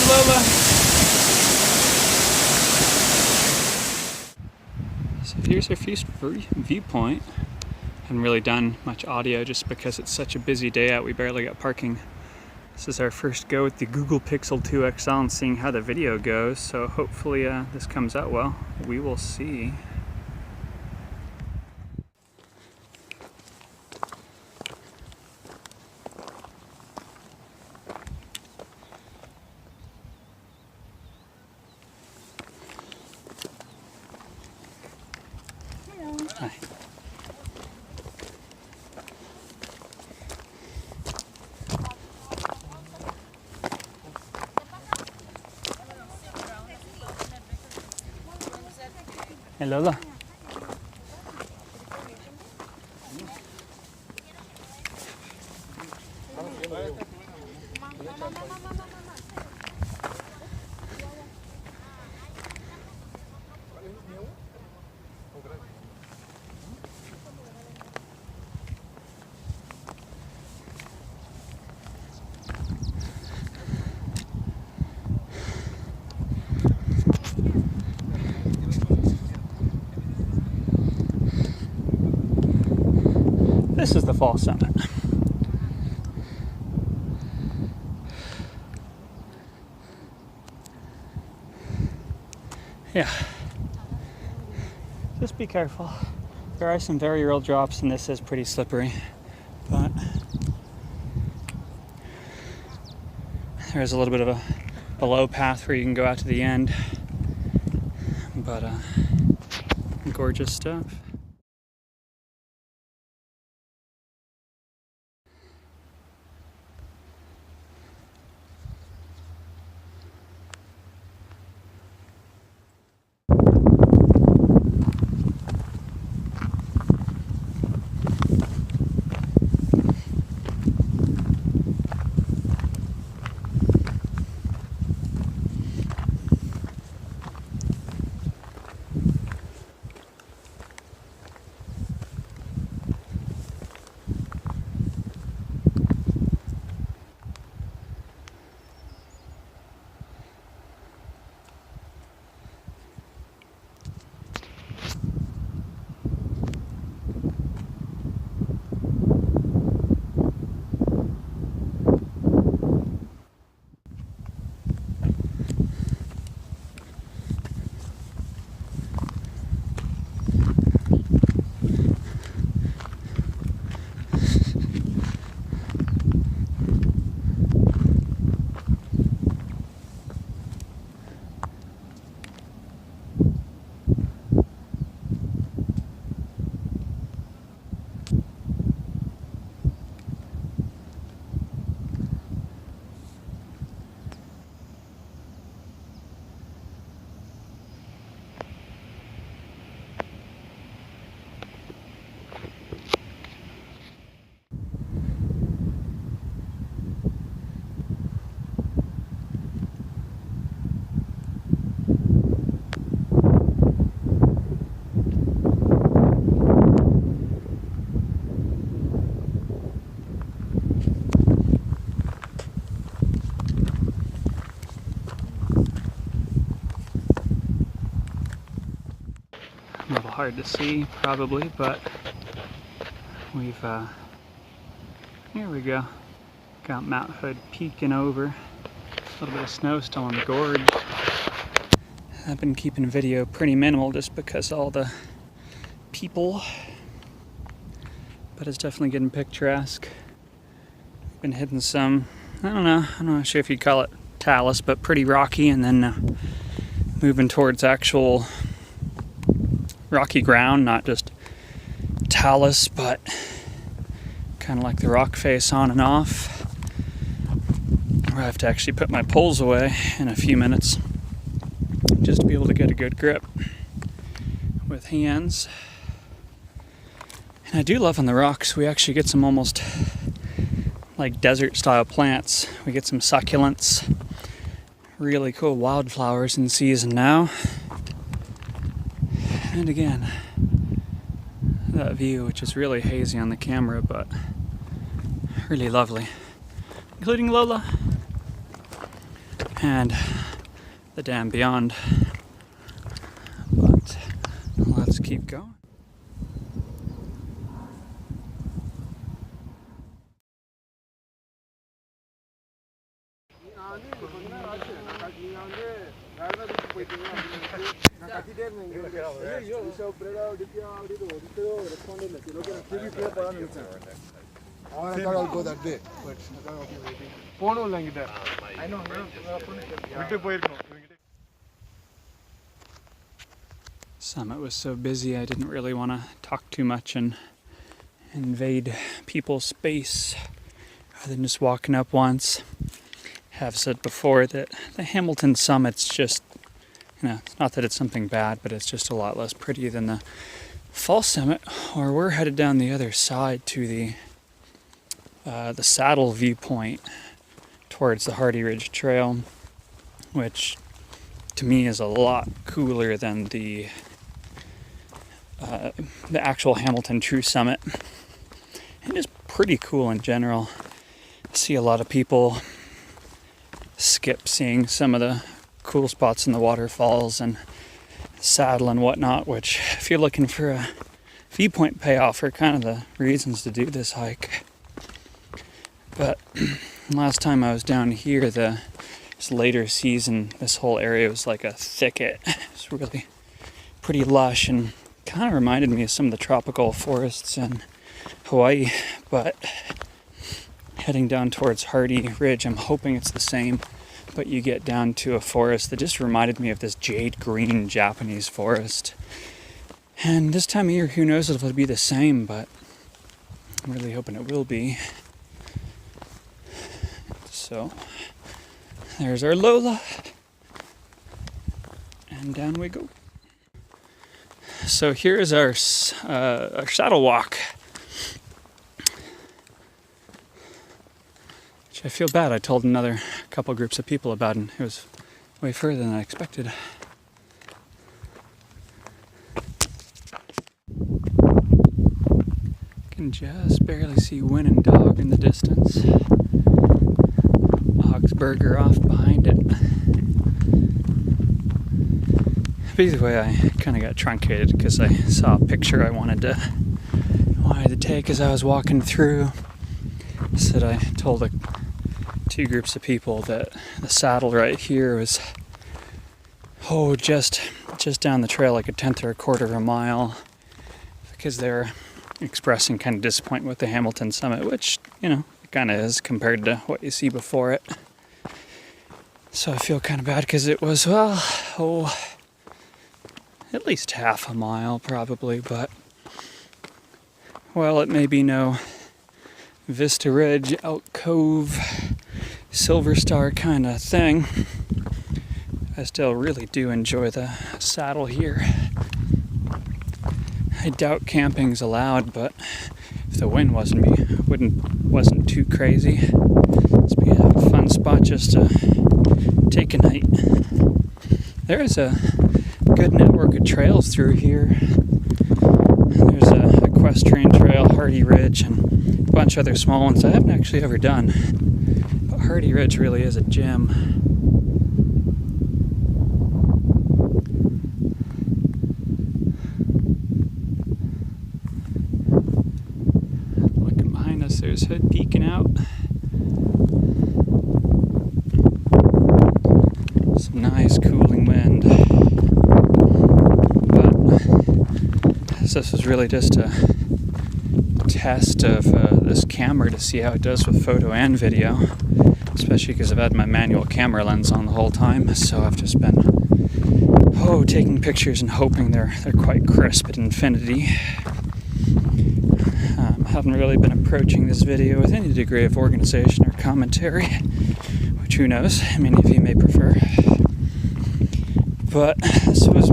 Lola. So here's our first viewpoint. Haven't really done much audio just because it's such a busy day out. We barely got parking. This is our first go with the Google Pixel 2 XL and seeing how the video goes. So hopefully this comes out well. We will see. Hi. Hey Lola. This is the fall summit. Yeah. Just be careful. There are some very real drops and this is pretty slippery, but there's a little bit of a below path where you can go out to the end, but gorgeous stuff. A little hard to see probably, but we've here we go, got Mount Hood peeking over. A little bit of snow still on the gorge. I've been keeping video pretty minimal just because all the people, but it's definitely getting picturesque. Been hitting some, I'm not sure if you'd call it talus, but pretty rocky, and then moving towards actual rocky ground, not just talus, but kind of like the rock face on and off, where I have to actually put my poles away in a few minutes just to be able to get a good grip with hands. And I do love on the rocks, we actually get some almost like desert style plants. We get some succulents, really cool wildflowers in season now. And again, that view, which is really hazy on the camera, but really lovely. Including Lola. and the dam beyond. But let's keep going. I'll go that way, but I know. Summit was so busy I didn't really want to talk too much and invade people's space rather than just walking up once. Have said before that the Hamilton Summit's just, not that it's something bad, but it's just a lot less pretty than the Fall Summit, or we're headed down the other side to the Saddle viewpoint towards the Hardy Ridge Trail, which to me is a lot cooler than the actual Hamilton True Summit. It is pretty cool in general. I see a lot of people skip seeing some of the cool spots in the waterfalls and Saddle and whatnot, which if you're looking for a viewpoint payoff are kind of the reasons to do this hike. But last time I was down here, this later season, this whole area was like a thicket. It's really pretty lush and kind of reminded me of some of the tropical forests in Hawaii. But heading down towards Hardy Ridge, I'm hoping it's the same, but you get down to a forest that just reminded me of this jade green Japanese forest. And this time of year, who knows if it'll be the same, but I'm really hoping it will be. So there's our Lola, and down we go. So here is our saddle walk, which I feel bad. I told another couple groups of people about, and it was way further than I expected. Can just barely see Win and Dog in the distance. Augsburger off behind it. But either way, I kind of got truncated because I saw a picture I wanted to take as I was walking through. Said I told two groups of people that the saddle right here was just down the trail, like a tenth or a quarter of a mile, because they're expressing kind of disappointment with the Hamilton Summit, which it kind of is compared to what you see before it. So I feel kind of bad because it was at least half a mile probably, but while it may be no Vista Ridge, Elk Cove, Silver Star kind of thing, I still really do enjoy the saddle here. I doubt camping's allowed, but if the wind wasn't too crazy, this would be a fun spot just to take a night. There is a good network of trails through here. There's a equestrian trail, Hardy Ridge, and a bunch of other small ones I haven't actually ever done. But Hardy Ridge really is a gem. Looking behind us, there's Hood peeking out. Some nice cooling wind. But this was really just a test of this camera to see how it does with photo and video, especially because I've had my manual camera lens on the whole time, so I've just been taking pictures and hoping they're quite crisp at infinity. Haven't really been approaching this video with any degree of organization or commentary, which who knows, many of you may prefer. But this was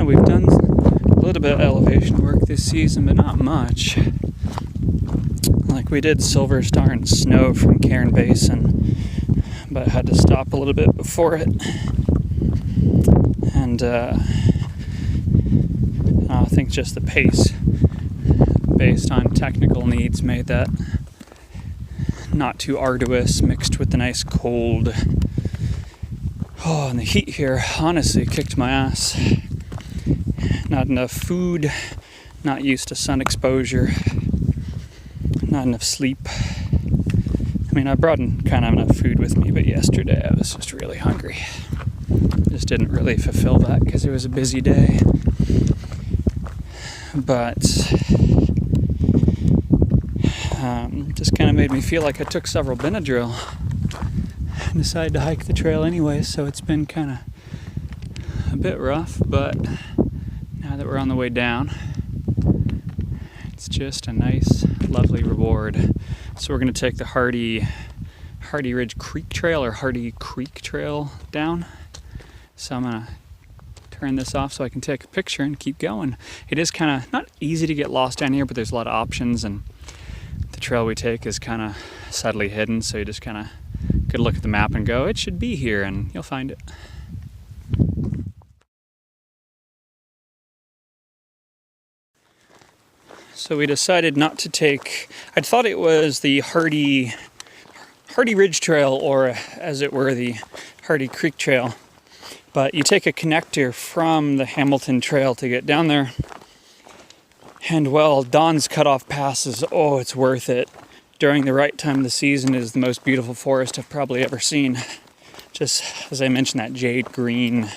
we've done a little bit of elevation work this season, but not much. Like we did Silver Star and Snow from Cairn Basin, but had to stop a little bit before it. And I think just the pace, based on technical needs, made that not too arduous, mixed with the nice cold Oh, and the heat here honestly kicked my ass. Not enough food, not used to sun exposure, not enough sleep. I mean, I brought in kind of enough food with me, but yesterday I was just really hungry. Just didn't really fulfill that because it was a busy day. But just kind of made me feel like I took several Benadryl and decided to hike the trail anyway, so it's been kind of a bit rough, but now that we're on the way down, it's just a nice, lovely reward. So we're going to take the Hardy Ridge Creek Trail, or Hardy Creek Trail, down. So I'm going to turn this off so I can take a picture and keep going. It is kind of not easy to get lost down here, but there's a lot of options, and the trail we take is kind of subtly hidden, so you just kind of could look at the map and go, it should be here, and you'll find it. So we decided not to take, I thought it was the Hardy Ridge Trail, or as it were, the Hardy Creek Trail. But you take a connector from the Hamilton Trail to get down there. And well, Don's Cutoff passes, oh, it's worth it. During the right time of the season, it is the most beautiful forest I've probably ever seen. Just, as I mentioned, that jade green.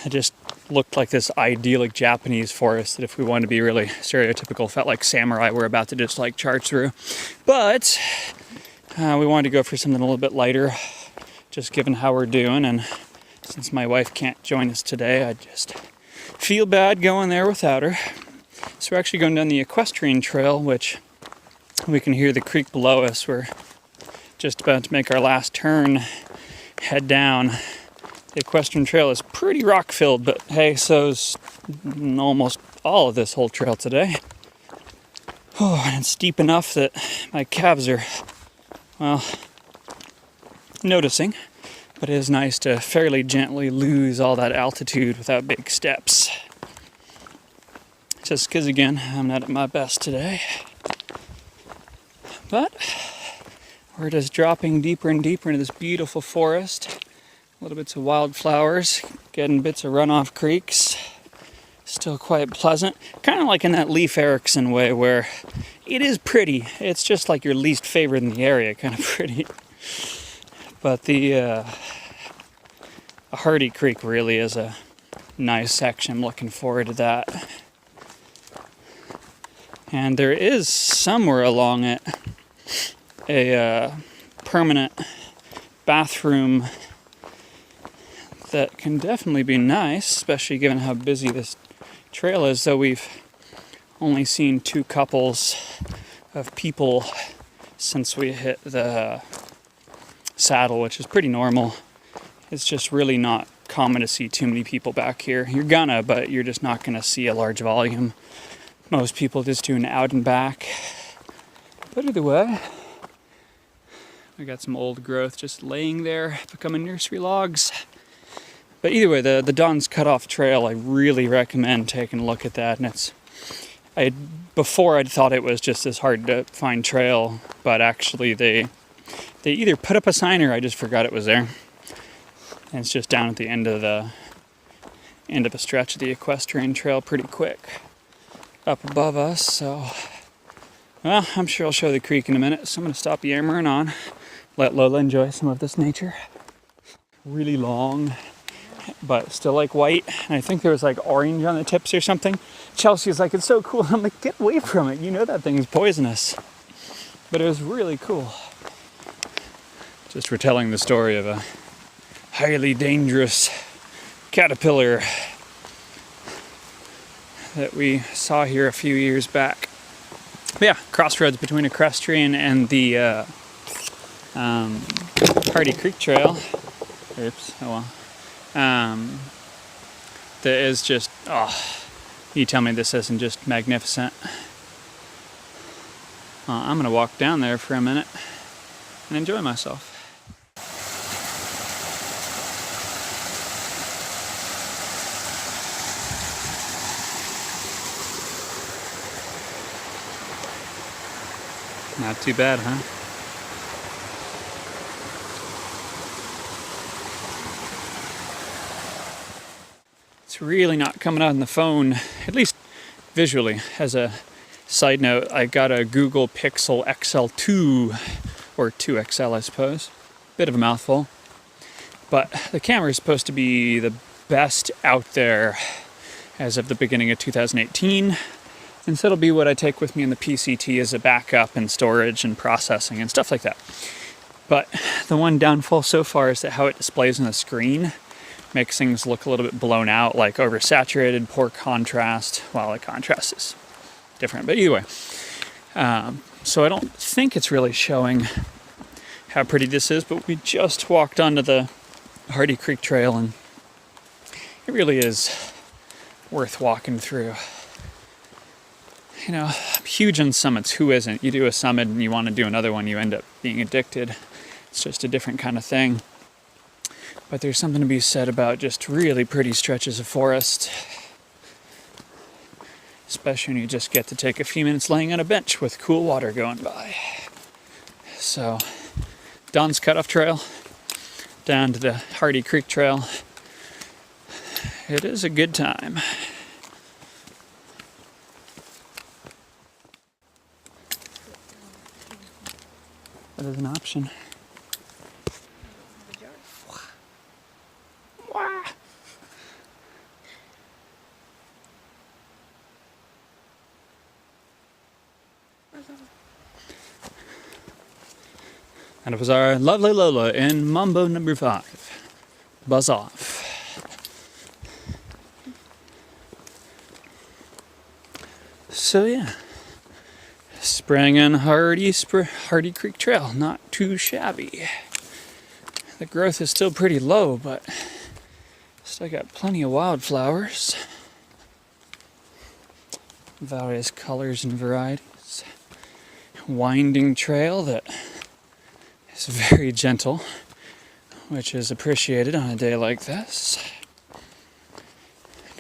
It just looked like this idyllic Japanese forest that, if we wanted to be really stereotypical, felt like samurai were about to just like charge through. But we wanted to go for something a little bit lighter, just given how we're doing. And since my wife can't join us today, I just feel bad going there without her. So we're actually going down the equestrian trail, which we can hear the creek below us. We're just about to make our last turn, head down. The equestrian trail is pretty rock-filled, but hey, so's almost all of this whole trail today. Oh, and it's steep enough that my calves are, well, noticing. But it is nice to fairly gently lose all that altitude without big steps. Just because, again, I'm not at my best today. But we're just dropping deeper and deeper into this beautiful forest. Little bits of wildflowers, getting bits of runoff creeks. Still quite pleasant. Kind of like in that Leif Erikson way, where it is pretty. It's just like your least favorite in the area, kind of pretty. But the Hardy Creek really is a nice section. I'm looking forward to that. And there is somewhere along it a permanent bathroom that can definitely be nice, especially given how busy this trail is, though we've only seen 2 couples of people since we hit the saddle, which is pretty normal. It's just really not common to see too many people back here. You're gonna, but you're just not gonna see a large volume. Most people just do an out and back. But either way, we got some old growth just laying there, becoming nursery logs. But either way, the Don's Cutoff Trail, I really recommend taking a look at that. And before I'd thought it was just this hard to find trail, but actually they either put up a sign or I just forgot it was there. And it's just down at the end of a stretch of the equestrian trail, pretty quick, up above us. So, well, I'm sure I'll show the creek in a minute. So I'm going to stop yammering on, let Lola enjoy some of this nature. Really long, but still like white. And I think there was like orange on the tips or something. Chelsea was like, it's so cool. I'm like, get away from it. You know that thing's poisonous. But it was really cool. Just retelling the story of a highly dangerous caterpillar that we saw here a few years back. But yeah, crossroads between equestrian and the Hardy Creek Trail. Oops, oh well. That is just, oh, you tell me this isn't just magnificent. I'm gonna walk down there for a minute and enjoy myself. Not too bad, huh? It's really not coming out on the phone, at least visually. As a side note, I got a Google Pixel XL2, or 2XL I suppose. Bit of a mouthful. But the camera is supposed to be the best out there as of the beginning of 2018. And so it'll be what I take with me in the PCT as a backup and storage and processing and stuff like that. But the one downfall so far is that how it displays on the screen makes things look a little bit blown out, like oversaturated, poor contrast. Well, the contrast is different, but either way. So I don't think it's really showing how pretty this is, but we just walked onto the Hardy Creek Trail and it really is worth walking through. You know, I'm huge on summits. Who isn't? You do a summit and you want to do another one, you end up being addicted. It's just a different kind of thing. But there's something to be said about just really pretty stretches of forest. Especially when you just get to take a few minutes laying on a bench with cool water going by. So, Don's Cutoff Trail, down to the Hardy Creek Trail. It is a good time. That is an option. And it was our lovely Lola in Mambo number 5. Buzz off. So yeah, sprang on Hardy Creek Trail, not too shabby. The growth is still pretty low, but still got plenty of wildflowers. Various colors and varieties. Winding trail that is very gentle, which is appreciated on a day like this.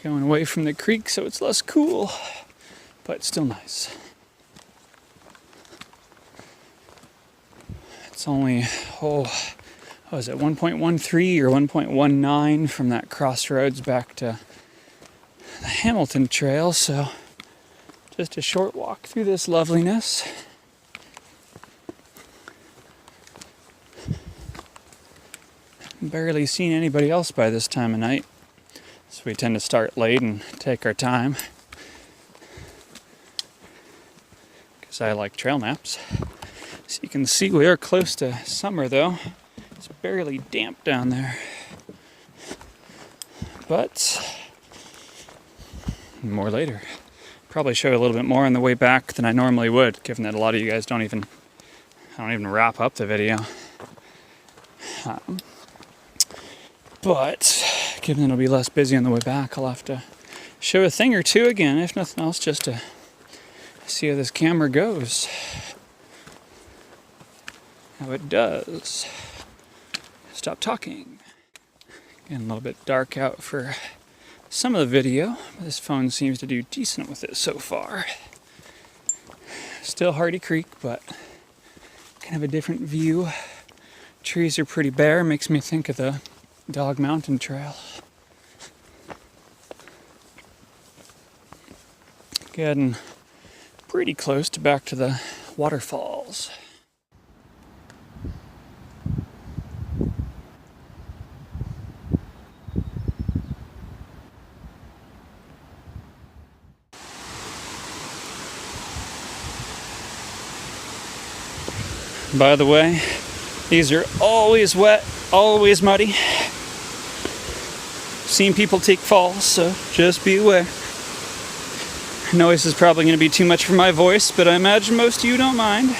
Going away from the creek so it's less cool, but still nice. It's only, what was it, 1.13 or 1.19 from that crossroads back to the Hamilton Trail, so just a short walk through this loveliness. Barely seen anybody else by this time of night, so we tend to start late and take our time. Because I like trail maps. So you can see we are close to summer though. It's barely damp down there. But more later. Probably show a little bit more on the way back than I normally would, given that a lot of you guys I don't even wrap up the video. But given it'll be less busy on the way back, I'll have to show a thing or two again, if nothing else, just to see how this camera goes. How it does. Stop talking. Getting a little bit dark out for some of the video, but this phone seems to do decent with it so far. Still Hardy Creek, but kind of a different view. Trees are pretty bare, makes me think of the Dog Mountain Trail. Getting pretty close to back to the waterfalls. By the way, these are always wet, always muddy. Seen people take falls, so just be aware. Noise is probably going to be too much for my voice, but I imagine most of you don't mind.